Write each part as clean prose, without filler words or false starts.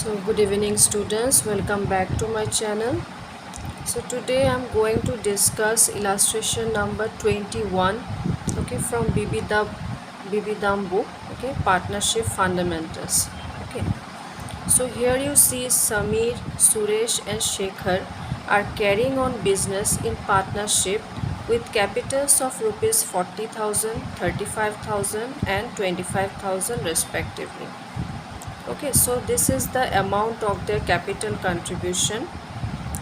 So good evening students, welcome back to my channel. So today I'm going to discuss illustration number 21, okay, from B.B.Dam book, okay, Partnership Fundamentals. Okay, so here you see Samir, Suresh and Shekhar are carrying on business in partnership with capitals of rupees 40,000, 35,000 and 25,000 respectively. Okay, so this is the amount of their capital contribution.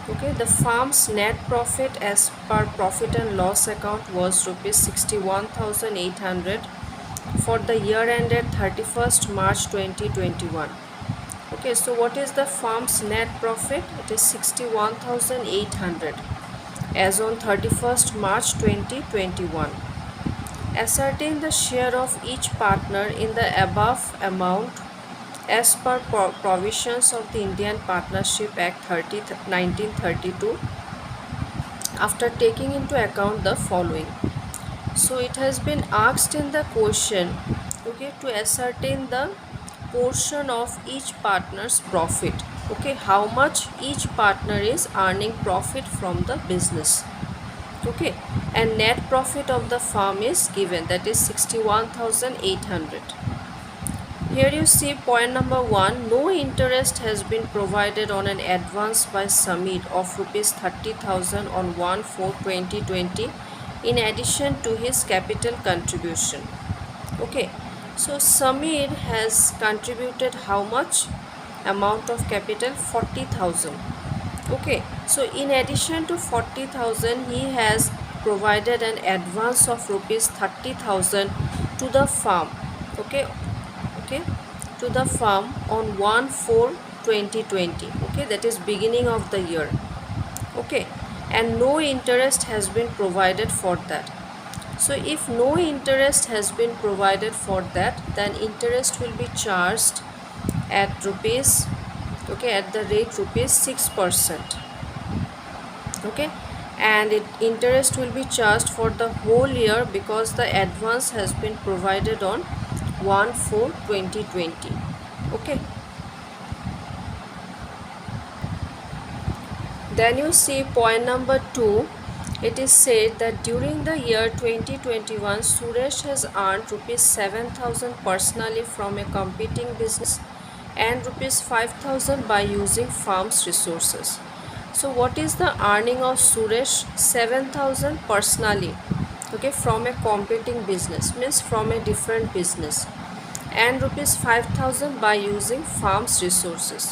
Okay, the firm's net profit as per profit and loss account was rupees 61,800 for the year ended 31st March 2021. Okay, so what is the firm's net profit? It is 61,800 as on 31st March 2021. Ascertain the share of each partner in the above amount as per provisions of the Indian Partnership Act 1932 after taking into account the following. So it has been asked in the question, okay, to ascertain the portion of each partner's profit, okay, how much each partner is earning profit from the business, okay, and net profit of the firm is given, that is 61,800. Here you see point number 1, no interest has been provided on an advance by Samir of rupees 30,000 on 1/4/2020 in addition to his capital contribution. Okay, so Samir has contributed how much amount of capital? 40,000. Okay, so in addition to 40,000 he has provided an advance of rupees 30,000 to the firm. Okay, to the firm on 1/4/2020, okay, that is beginning of the year, okay, and no interest has been provided for that. So if no interest has been provided for that, then interest will be charged at rupees, okay, at the rate rupees 6%, okay, and interest will be charged for the whole year because the advance has been provided on 1/4/2020. Okay, then you see point number 2. It is said that during the year 2021 Suresh has earned rupees 7,000 personally from a competing business and rupees 5,000 by using firm's resources. So what is the earning of Suresh? 7,000 personally, okay, from a competing business, means from a different business, and rupees 5,000 by using firm's resources.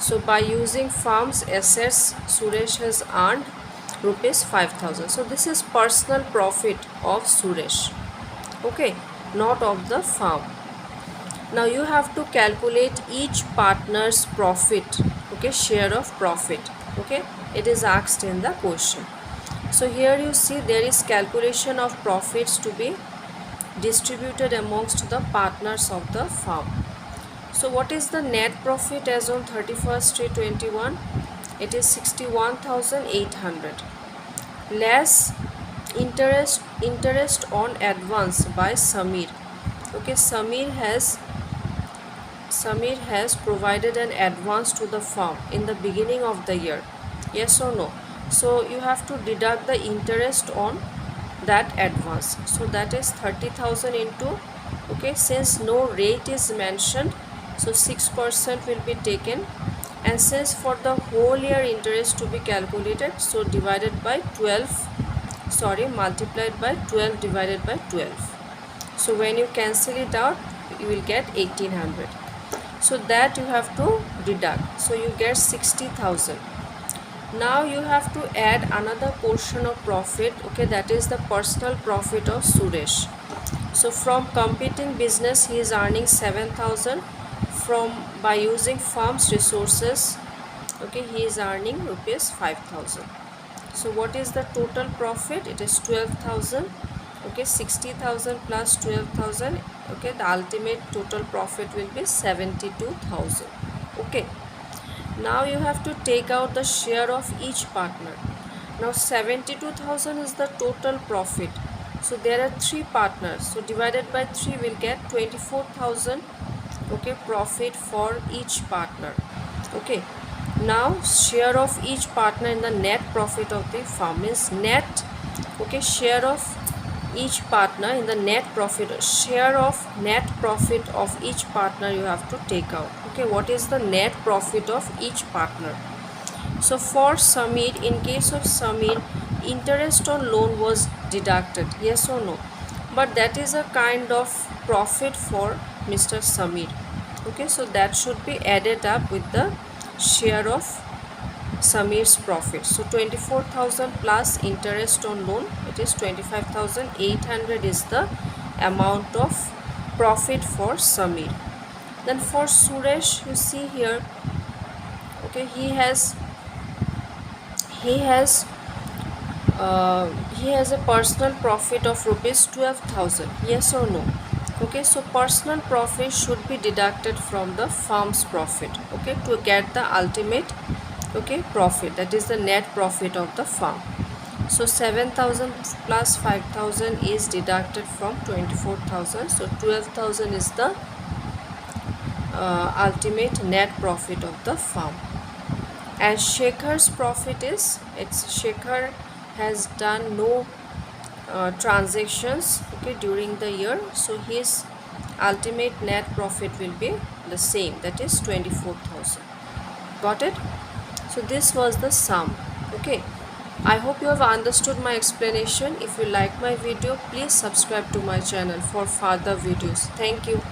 So by using firm's assets Suresh has earned rupees 5,000. So this is personal profit of Suresh, okay, not of the firm. Now you have to calculate each partner's profit, okay, share of profit, okay, it is asked in the question. So here you see there is calculation of profits to be distributed amongst the partners of the firm. So what is the net profit as on 31st/21? It is 61,800 less interest on advance by Samir. Okay, Samir has provided an advance to the firm in the beginning of the year, yes or no? So you have to deduct the interest on that advance. So that is 30,000 into, okay, since no rate is mentioned, so 6% will be taken, and since for the whole year interest to be calculated, so divided by 12, sorry, multiplied by 12 divided by 12. So when you cancel it out, you will get 1800. So that you have to deduct, so you get 60,000. Now you have to add another portion of profit, okay, that is the personal profit of Suresh. So from competing business he is earning 7,000, from by using firm's resources, okay, he is earning rupees 5,000. So what is the total profit? It is 12,000, okay, 60,000 plus 12,000, okay, the ultimate total profit will be 72,000. okay, now you have to take out the share of each partner. Now 72,000 is the total profit. So there are 3 partners. So divided by 3 will get 24,000, okay, profit for each partner. Okay, now share of each partner in the net profit of the firm is net. Okay, share of each partner in the net profit, share of net profit of each partner you have to take out. Okay, what is the net profit of each partner? So for Samir, in case of Samir, interest on loan was deducted, yes or no? But that is a kind of profit for Mr. Samir. Okay, so that should be added up with the share of Samir's profit. So 24,000 plus interest on loan, it is 25,800 is the amount of profit for Samir. Then for Suresh, you see here, okay, he has he has a personal profit of rupees 12,000, yes or no? Okay, so personal profit should be deducted from the firm's profit, okay, to get the ultimate, okay, profit, that is the net profit of the firm. So 7,000 plus 5,000 is deducted from 24,000, so 12,000 is the ultimate net profit of the firm. As Shekhar's profit is, Shekhar has done no transactions, okay, during the year, so his ultimate net profit will be the same, that is 24,000. Got it? So this was the sum. Okay, I hope you have understood my explanation. If you like my video, please subscribe to my channel for further videos. Thank you.